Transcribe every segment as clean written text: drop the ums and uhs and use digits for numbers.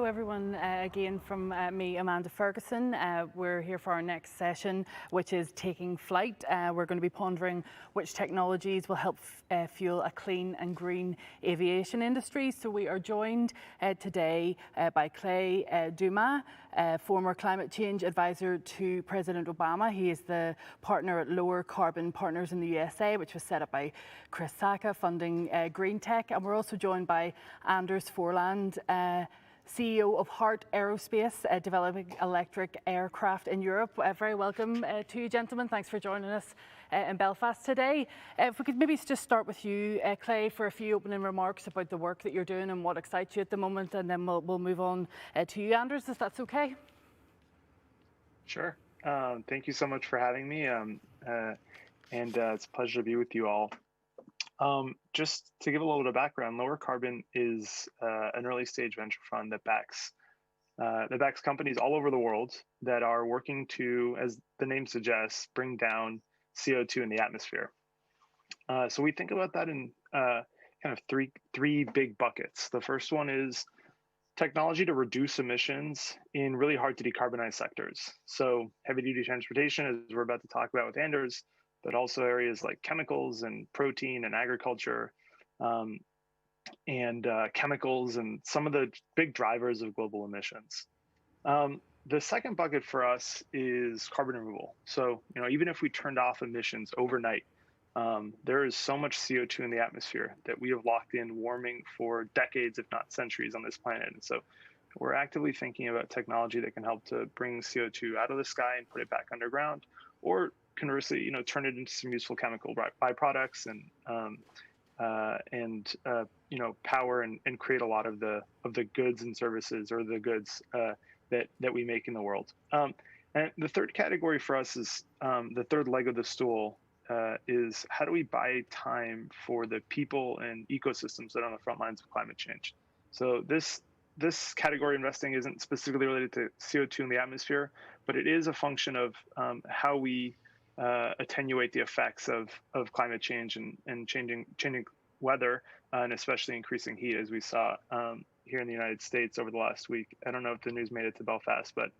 Hello everyone, again from me, Amanda Ferguson. We're here for our next session, which is taking flight. We're going to be pondering which technologies will help fuel a clean and green aviation industry. So we are joined today by Clay Dumas, former climate change advisor to President Obama. He is the partner at Lower Carbon Partners in the USA, which was set up by Chris Sacca, funding green tech. And we're also joined by Anders Forland, CEO of Heart Aerospace, developing electric aircraft in Europe. Very welcome to you, gentlemen. Thanks for joining us in Belfast today. If we could maybe just start with you, Clay, for a few opening remarks about the work that you're doing and what excites you at the moment, and then we'll move on to you, Anders, if that's okay. Sure. Thank you so much for having me, and it's a pleasure to be with you all. Just to give a little bit of background, Lower Carbon is an early stage venture fund that backs companies all over the world that are working to, as the name suggests, bring down CO2 in the atmosphere. So we think about that in kind of three big buckets. The first one is technology to reduce emissions in really hard to decarbonize sectors. So heavy duty transportation, as we're about to talk about with Anders, but also areas like chemicals and protein and agriculture, and chemicals and some of the big drivers of global emissions. The second bucket for us is carbon removal. So, even if we turned off emissions overnight, there is so much CO2 in the atmosphere that we have locked in warming for decades, if not centuries, on this planet. And so we're actively thinking about technology that can help to bring CO2 out of the sky and put it back underground, or conversely, turn it into some useful chemical byproducts and power and create a lot of the goods and services, or the goods that we make in the world. And the third category for us is the third leg of the stool is how do we buy time for the people and ecosystems that are on the front lines of climate change. So this category investing isn't specifically related to CO2 in the atmosphere, but it is a function of how we attenuate the effects of climate change and changing weather, and especially increasing heat, as we saw here in the United States over the last week. I don't know if the news made it to Belfast, but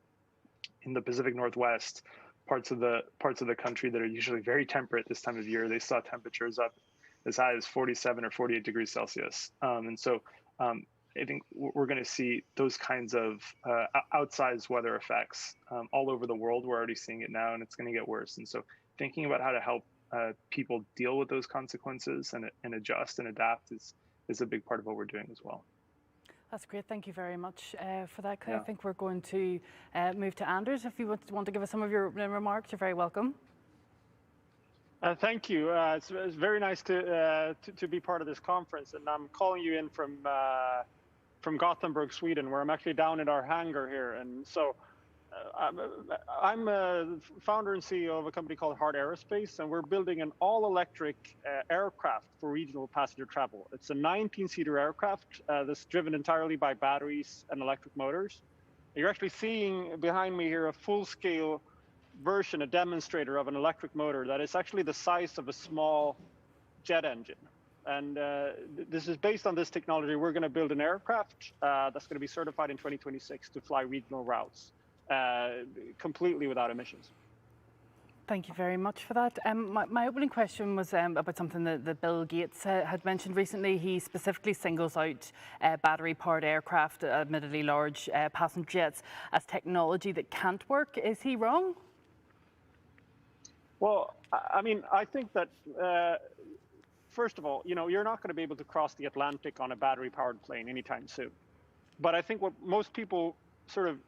in the Pacific Northwest, parts of the country that are usually very temperate this time of year, they saw temperatures up as high as 47 or 48 degrees Celsius. And so I think we're going to see those kinds of outsized weather effects all over the world. We're already seeing it now, and it's going to get worse. And so thinking about how to help people deal with those consequences and adjust and adapt is a big part of what we're doing as well. That's great. Thank you very much for that, Clay. Yeah. I think we're going to move to Anders. If you want to give us some of your remarks, you're very welcome. Thank you. It's very nice to be part of this conference, and I'm calling you in from Gothenburg, Sweden, where I'm actually down in our hangar here. And so I'm a founder and CEO of a company called Heart Aerospace, and we're building an all-electric aircraft for regional passenger travel. It's a 19-seater aircraft that's driven entirely by batteries and electric motors. You're actually seeing behind me here a full-scale version, a demonstrator of an electric motor that is actually the size of a small jet engine. And this is based on this technology. We're going to build an aircraft that's going to be certified in 2026 to fly regional routes completely without emissions. Thank you very much for that. My opening question was about something that Bill Gates had mentioned recently. He specifically singles out battery-powered aircraft, admittedly large passenger jets, as technology that can't work. Is he wrong? Well, I mean, I think that first of all, you're not going to be able to cross the Atlantic on a battery-powered plane anytime soon. But I think what most people sort of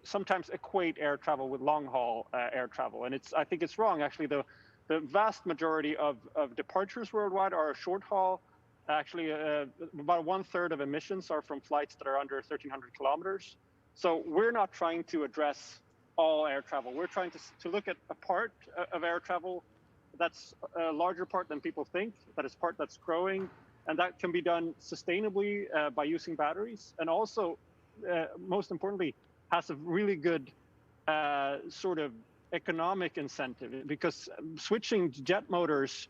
sometimes equate air travel with long-haul air travel, and I think it's wrong. Actually, the vast majority of departures worldwide are short haul. Actually, about 1/3 of emissions are from flights that are under 1,300 kilometers. So we're not trying to address all air travel. We're trying to look at a part of air travel that's a larger part than people think, that is part that's growing, and that can be done sustainably by using batteries, and also, most importantly, has a really good sort of economic incentive, because switching jet motors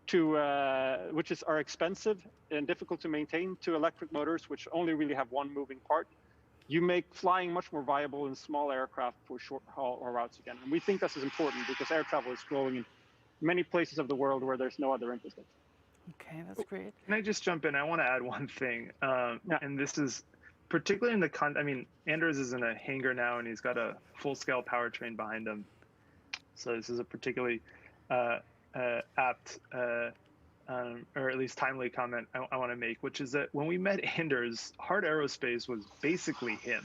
to are expensive and difficult to maintain, to electric motors, which only really have one moving part, you make flying much more viable in small aircraft for short haul routes again. And we think this is important because air travel is growing in many places of the world where there's no other infrastructure. Okay, that's great. Can I just jump in? I want to add one thing, Yeah. and this is particularly in the I mean, Anders is in a hangar now, and he's got a full-scale powertrain behind him. So this is a particularly apt, or at least timely comment I want to make, which is that when we met Anders, Hard Aerospace was basically him.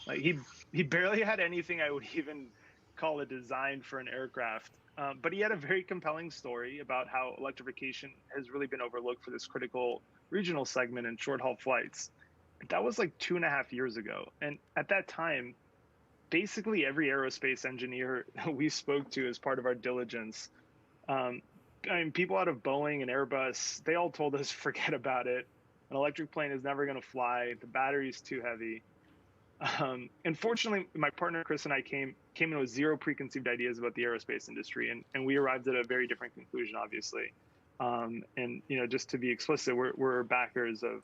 Like he barely had anything I would even call a design for an aircraft. But he had a very compelling story about how electrification has really been overlooked for this critical regional segment in short-haul flights. That was like 2.5 years ago. And at that time, basically every aerospace engineer we spoke to as part of our diligence, I mean, people out of Boeing and Airbus, they all told us, forget about it. An electric plane is never going to fly. The battery's too heavy. And fortunately, my partner Chris and I came in with zero preconceived ideas about the aerospace industry, and we arrived at a very different conclusion, obviously. And just to be explicit, we're backers of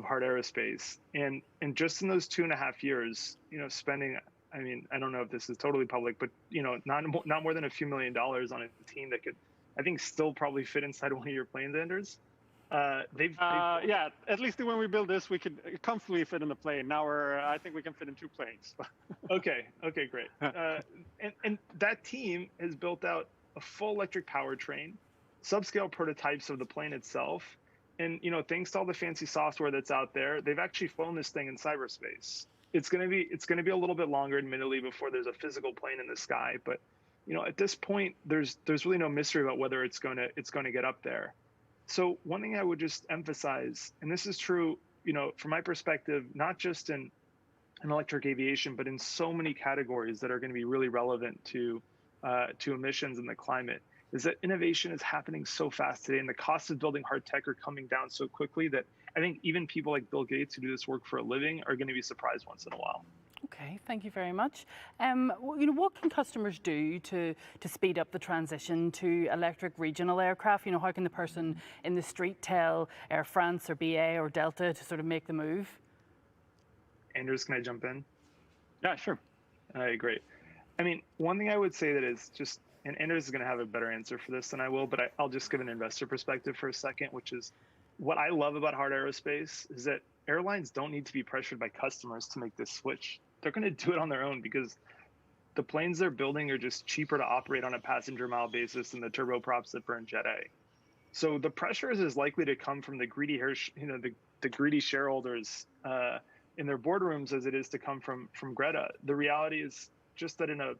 Hard Aerospace, and just in those 2.5 years, spending, I mean, I don't know if this is totally public, but not more than a few $1 million on a team that could, I think, still probably fit inside one of your planes, Anders. Yeah, at least when we build this, we could comfortably fit in the plane. Now I think we can fit in 2 planes. Okay, great. And that team has built out a full electric powertrain, subscale prototypes of the plane itself, and thanks to all the fancy software that's out there, they've actually flown this thing in cyberspace. It's gonna be a little bit longer, admittedly, before there's a physical plane in the sky. But at this point, there's really no mystery about whether it's gonna get up there. So one thing I would just emphasize, and this is true, from my perspective, not just in electric aviation, but in so many categories that are going to be really relevant to emissions and the climate, is that innovation is happening so fast today, and the costs of building hard tech are coming down so quickly that I think even people like Bill Gates who do this work for a living are going to be surprised once in a while. Okay, thank you very much. What can customers do to speed up the transition to electric regional aircraft? How can the person in the street tell Air France or BA or Delta to sort of make the move? Anders, can I jump in? Yeah, sure. All right, great. I mean, one thing I would say that is just, and Anders is going to have a better answer for this than I will, but I'll just give an investor perspective for a second, which is what I love about Hard Aerospace is that airlines don't need to be pressured by customers to make this switch. They're going to do it on their own because the planes they're building are just cheaper to operate on a passenger mile basis than the turboprops that burn Jet A. So the pressure is as likely to come from the greedy, the greedy shareholders in their boardrooms as it is to come from Greta. The reality is just that in a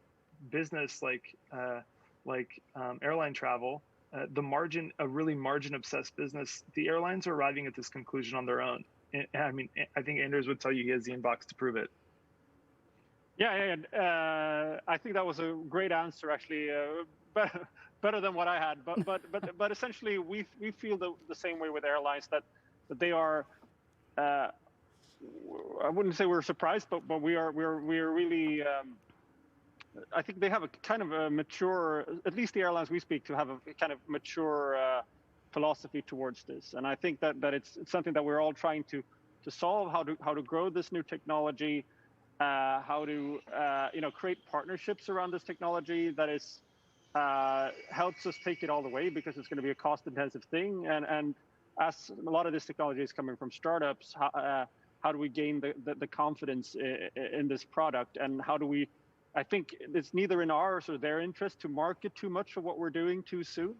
business like airline travel, a really margin-obsessed business, the airlines are arriving at this conclusion on their own. And, I mean, I think Anders would tell you he has the inbox to prove it. Yeah. I think that was a great answer, actually, better than what I had. But essentially, we feel the same way with airlines that they are. I wouldn't say we're surprised, but we are really. I think they have a kind of a mature. At least the airlines we speak to have a kind of mature philosophy towards this, and I think that it's something that we're all trying to solve. How to grow this new technology. How to create partnerships around this technology that is helps us take it all the way, because it's going to be a cost-intensive thing, and as a lot of this technology is coming from startups, how do we gain the confidence in this product, and how do we? I think it's neither in ours or their interest to market too much of what we're doing too soon.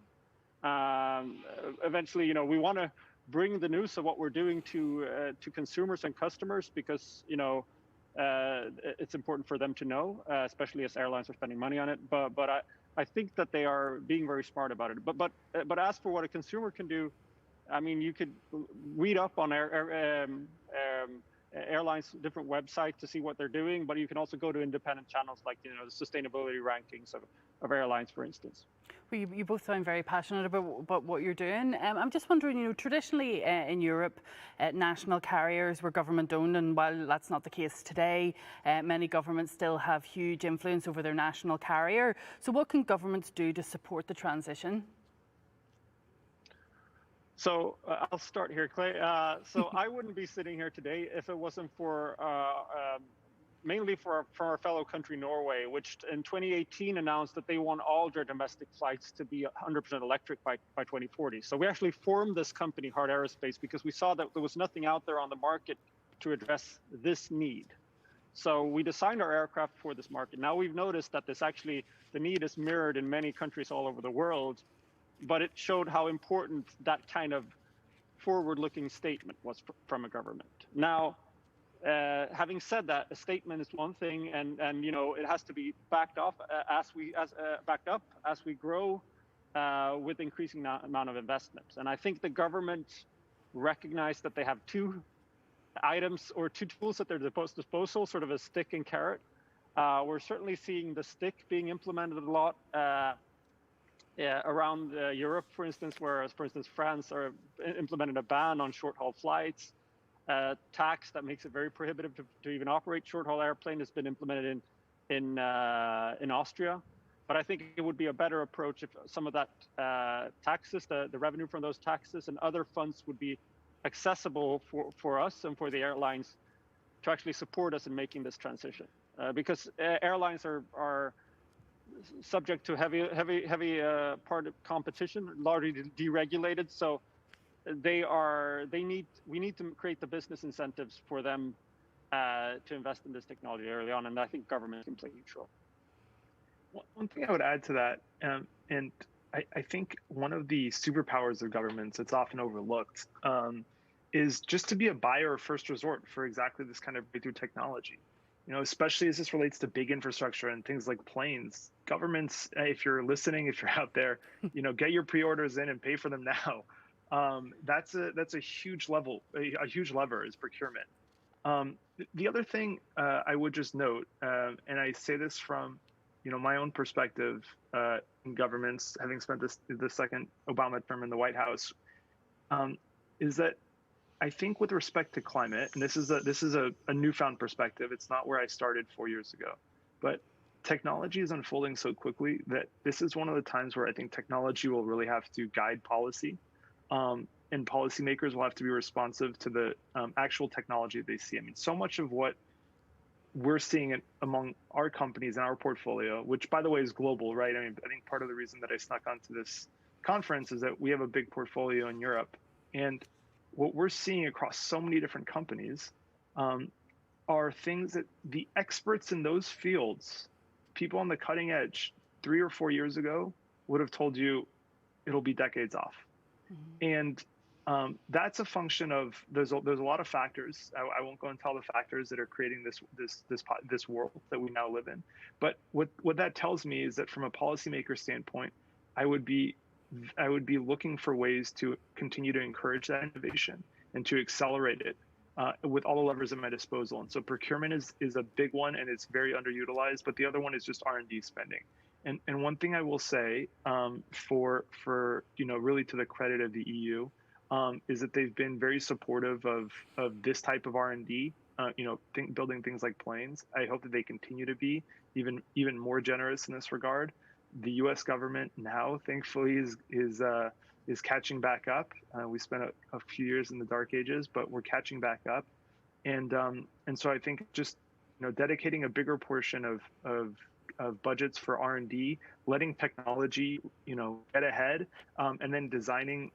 Eventually, we want to bring the news of what we're doing to consumers and customers, because it's important for them to know, especially as airlines are spending money on it. But I think that they are being very smart about it. But as for what a consumer can do, I mean, you could read up on airlines' different websites to see what they're doing, but you can also go to independent channels like the sustainability rankings of airlines, for instance. Well, you both sound very passionate about what you're doing. I'm just wondering, traditionally in Europe, national carriers were government-owned, and while that's not the case today, many governments still have huge influence over their national carrier. So what can governments do to support the transition? So I'll start here, Clay. So I wouldn't be sitting here today if it wasn't for mainly for our fellow country Norway, which in 2018 announced that they want all their domestic flights to be 100% electric by 2040. So we actually formed this company, Hard Aerospace, because we saw that there was nothing out there on the market to address this need. So we designed our aircraft for this market. Now we've noticed that the need is mirrored in many countries all over the world, but it showed how important that kind of forward-looking statement was from a government. Now, having said that, a statement is one thing, and it has to be backed up as we grow with increasing amount of investments. And I think the government recognized that they have two items or two tools at their disposal, sort of a stick and carrot. We're certainly seeing the stick being implemented a lot around Europe, for instance, whereas, for instance, France are implementing a ban on short-haul flights. Tax that makes it very prohibitive to even operate short-haul airplane has been implemented in Austria. But I think it would be a better approach if some of that taxes, the revenue from those taxes and other funds would be accessible for us and for the airlines to actually support us in making this transition. Because airlines are subject to heavy part of competition, largely deregulated. So we need to create the business incentives for them to invest in this technology early on, and I think government can play a huge role. One thing I would add to that, and I think one of the superpowers of governments that's often overlooked is just to be a buyer of first resort for exactly this kind of breakthrough technology. Especially as this relates to big infrastructure and things like planes. Governments, if you're listening, if you're out there, get your pre-orders in and pay for them now. That's a huge lever is procurement. The other thing I would just note, and I say this from my own perspective in governments, having spent the second Obama term in the White House, is that I think with respect to climate, and this is a newfound perspective. It's not where I started 4 years ago, but technology is unfolding so quickly that this is one of the times where I think technology will really have to guide policy, and policymakers will have to be responsive to the actual technology they see. I mean, so much of what we're seeing among our companies and our portfolio, which by the way is global, right? I mean, I think part of the reason that I snuck onto this conference is that we have a big portfolio in Europe, and what we're seeing across so many different companies are things that the experts in those fields, people on the cutting edge 3 or 4 years ago would have told you it'll be decades off. Mm-hmm. And that's a function of there's a lot of factors. I won't go into all the factors that are creating this world that we now live in. But what that tells me is that from a policymaker standpoint, I would be looking for ways to continue to encourage that innovation and to accelerate it with all the levers at my disposal. And so procurement is a big one, and it's very underutilized. But the other one is just R&D spending. And one thing I will say for really to the credit of the EU is that they've been very supportive of this type of R&D. Building things like planes. I hope that they continue to be even more generous in this regard. The U.S. government now, thankfully, is catching back up. We spent a few years in the dark ages, but we're catching back up, and so I think just dedicating a bigger portion of budgets for R&D, letting technology get ahead, and then designing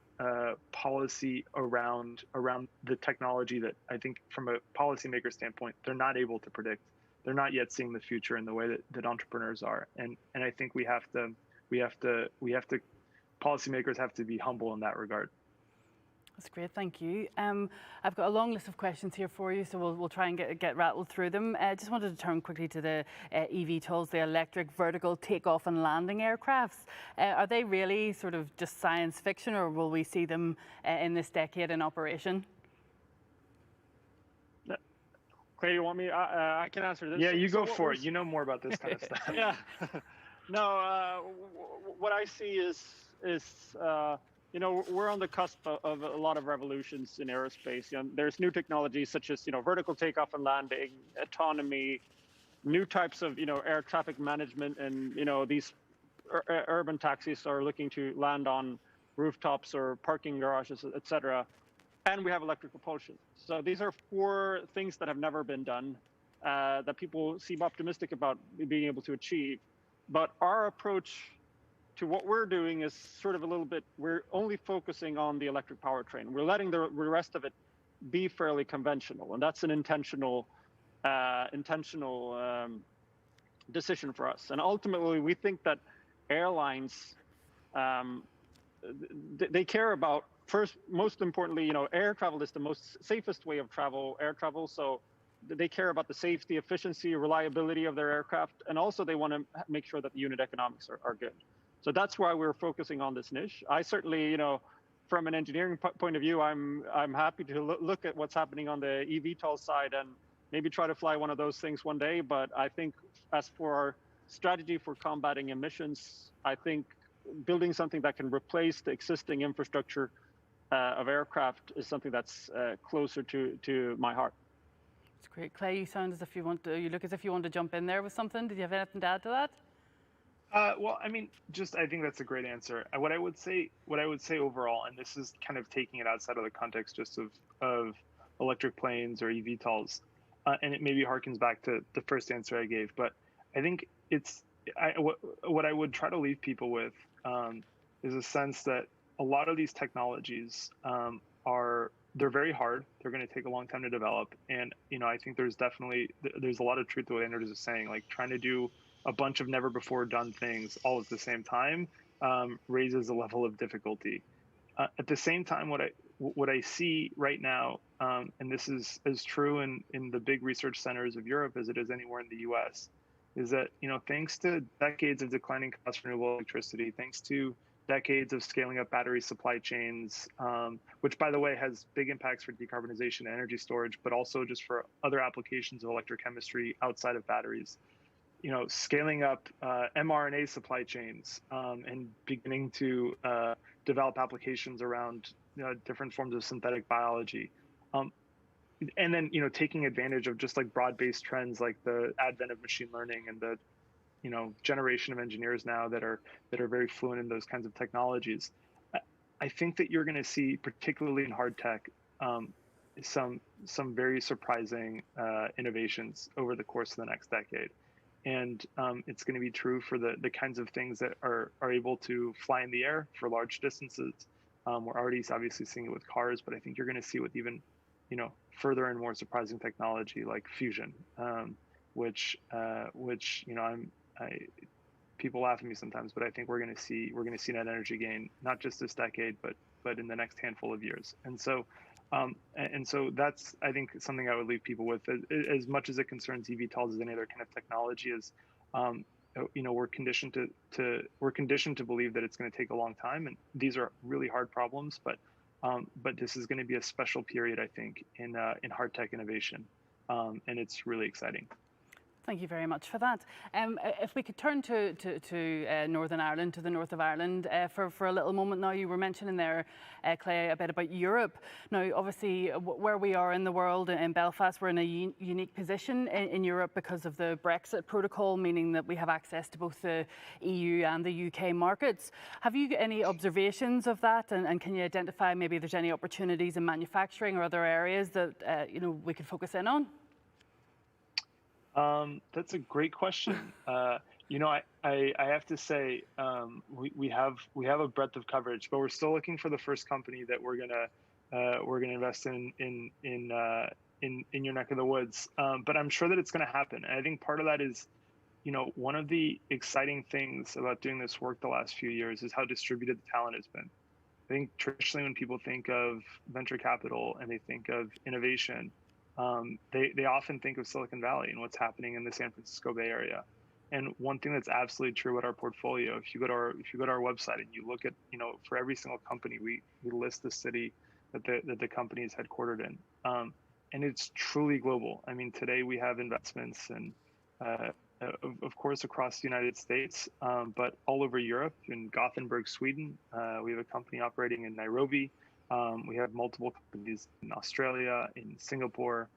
policy around the technology that I think from a policymaker standpoint they're not able to predict. They're not yet seeing the future in the way that entrepreneurs are, and I think policymakers have to be humble in that regard. That's great, thank you. I've got a long list of questions here for you, so we'll try and get rattled through them. I just wanted to turn quickly to the eVTOLs, the electric vertical takeoff and landing aircrafts. Are they really sort of just science fiction, or will we see them in this decade in operation? Clay, you want me? I can answer this. Yeah, you go for it. You know more about this kind of stuff. Yeah. No, what I see is we're on the cusp of a lot of revolutions in aerospace. There's new technologies such as vertical takeoff and landing, autonomy, new types of air traffic management, and these urban taxis are looking to land on rooftops or parking garages, etc. And we have electric propulsion. So these are 4 things that have never been done, that people seem optimistic about being able to achieve. But our approach to what we're doing is sort of a little bit, we're only focusing on the electric powertrain. We're letting the rest of it be fairly conventional. And that's an intentional decision for us. And ultimately, we think that airlines, they care about, first, most importantly, air travel is the most safest way of air travel. So they care about the safety, efficiency, reliability of their aircraft. And also they want to make sure that the unit economics are good. So that's why we're focusing on this niche. I certainly, from an engineering point of view, I'm happy to look at what's happening on the eVTOL side and maybe try to fly one of those things one day. But I think as for our strategy for combating emissions, I think building something that can replace the existing infrastructure of aircraft is something that's closer to my heart. That's great. Clay, you sound as if you look as if you want to jump in there with something. Did you have anything to add to that? Well, I mean, I think that's a great answer. What I would say overall, and this is kind of taking it outside of the context just of electric planes or eVTOLs, and it maybe harkens back to the first answer I gave, but I think what I would try to leave people with is a sense that a lot of these technologies they're very hard. They're going to take a long time to develop, and I think there's a lot of truth to what Anders is saying. Like trying to do a bunch of never before done things all at the same time raises a level of difficulty. At the same time, what I see right now, and this is as true in the big research centers of Europe as it is anywhere in the U.S., is that thanks to decades of declining cost for renewable electricity, thanks to decades of scaling up battery supply chains, which by the way has big impacts for decarbonization and energy storage, but also just for other applications of electrochemistry outside of batteries. Scaling up mRNA supply chains and beginning to develop applications around different forms of synthetic biology. And then, taking advantage of just like broad-based trends like the advent of machine learning and the, generation of engineers now that are very fluent in those kinds of technologies. I think that you're going to see, particularly in hard tech, some very surprising innovations over the course of the next decade. And it's going to be true for the kinds of things that are able to fly in the air for large distances. We're already obviously seeing it with cars, but I think you're going to see it with even, further and more surprising technology like fusion, which people laugh at me sometimes, but I think we're going to see net energy gain not just this decade, but in the next handful of years. And so that's, I think, something I would leave people with. As much as it concerns eVTOLs as any other kind of technology, is we're conditioned to believe that it's going to take a long time, and these are really hard problems. But this is going to be a special period, I think, in hard tech innovation, and it's really exciting. Thank you very much for that. If we could turn to Northern Ireland, to the north of Ireland, for a little moment now. You were mentioning there, Clay, a bit about Europe. Now, obviously, where we are in the world, in Belfast, we're in a unique position in Europe because of the Brexit protocol, meaning that we have access to both the EU and the UK markets. Have you any observations of that? And can you identify maybe there's any opportunities in manufacturing or other areas that we could focus in on? That's a great question. I have to say we have a breadth of coverage, but we're still looking for the first company that we're gonna invest in your neck of the woods. But I'm sure that it's gonna happen. And I think part of that is, one of the exciting things about doing this work the last few years is how distributed the talent has been. I think traditionally when people think of venture capital and they think of innovation, they often think of Silicon Valley and what's happening in the San Francisco Bay Area. And one thing that's absolutely true about our portfolio, if you go to our website and you look at, for every single company, we list the city that the company is headquartered in, and it's truly global. I mean, today we have investments and of course across the United States, but all over Europe. In Gothenburg, Sweden, we have a company operating in Nairobi. We have multiple companies in Australia, in Singapore.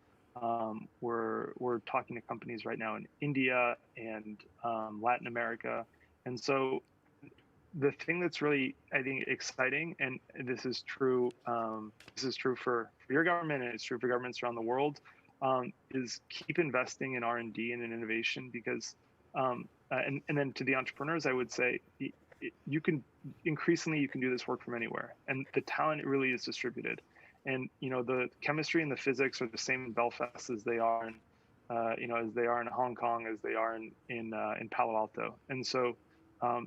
We're talking to companies right now in India and Latin America. And so the thing that's really, I think, exciting, and this is true for your government, and it's true for governments around the world, is keep investing in R&D and in innovation, because and then to the entrepreneurs, I would say, you can do this work from anywhere, and the talent really is distributed. And the chemistry and the physics are the same in Belfast as they are in as they are in Hong Kong, as they are in Palo Alto. And so I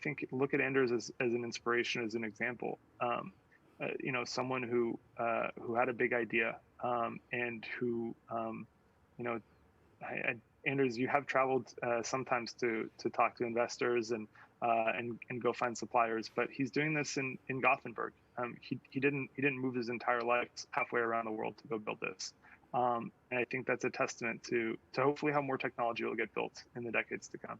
think look at Anders as an inspiration, as an example. Someone who had a big idea, and who Anders, you have traveled sometimes to talk to investors and go find suppliers, but he's doing this in Gothenburg. He didn't move his entire life halfway around the world to go build this. And I think that's a testament to hopefully how more technology will get built in the decades to come.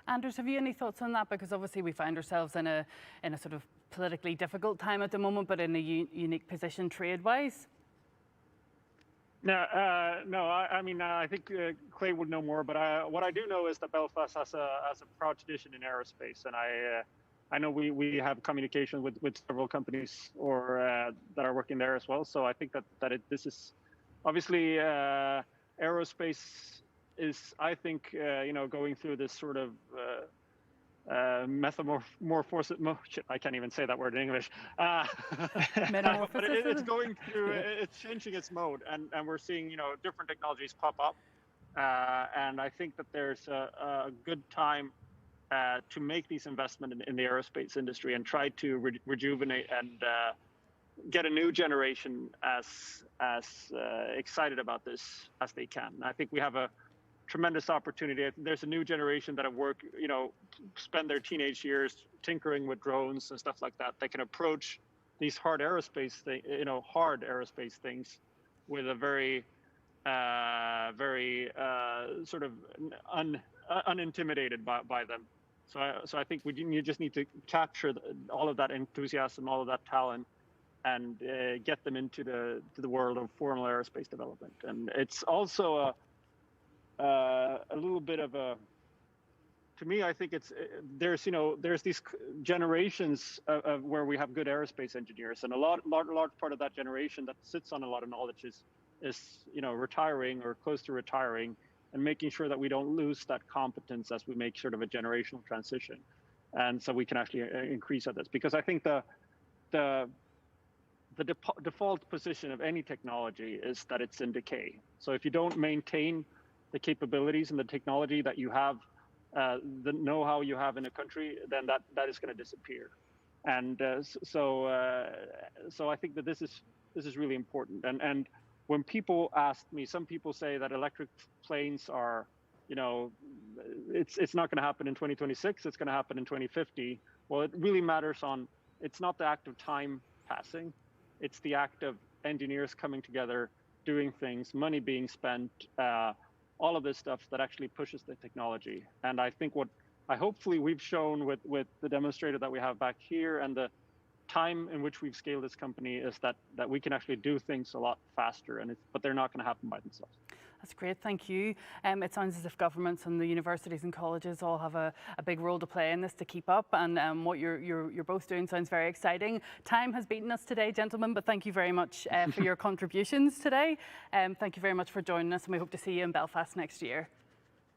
Anders, have you any thoughts on that? Because obviously we find ourselves in a sort of politically difficult time at the moment, but in a unique position trade-wise. No. I think Clay would know more, but what I do know is that Belfast has a proud tradition in aerospace, and I know we have communication with several companies that are working there as well. So I think that this is obviously aerospace is, I think, going through this sort of metamorphosis. I can't even say that word in English. But it's going through, it's changing its mode, and we're seeing different technologies pop up, and I think that there's a good time to make these investments in the aerospace industry and try to rejuvenate and get a new generation as excited about this as they can. I think we have a tremendous opportunity. There's a new generation that have worked, spend their teenage years tinkering with drones and stuff like that. They can approach these hard aerospace things with a very sort of unintimidated by them. So I think you just need to capture all of that enthusiasm, all of that talent, and get them into the world of formal aerospace development. And it's also a little bit of to me, I think there's these generations of where we have good aerospace engineers, and a large part of that generation that sits on a lot of knowledge is retiring or close to retiring, and making sure that we don't lose that competence as we make sort of a generational transition, and so we can actually increase at this. Because I think the default position of any technology is that it's in decay. So if you don't maintain the capabilities and the technology that you have, the know-how you have in a country, then that is going to disappear. And so I think that this is really important. And when people ask me, some people say that electric planes are, it's not going to happen in 2026. It's going to happen in 2050. Well, it really matters it's not the act of time passing. It's the act of engineers coming together, doing things, money being spent, all of this stuff that actually pushes the technology. And I think what hopefully we've shown with the demonstrator that we have back here and the time in which we've scaled this company is that we can actually do things a lot faster, but they're not going to happen by themselves. That's great, thank you. It sounds as if governments and the universities and colleges all have a big role to play in this to keep up, and what you're both doing sounds very exciting. Time has beaten us today, gentlemen, but thank you very much for your contributions today. Thank you very much for joining us, and we hope to see you in Belfast next year.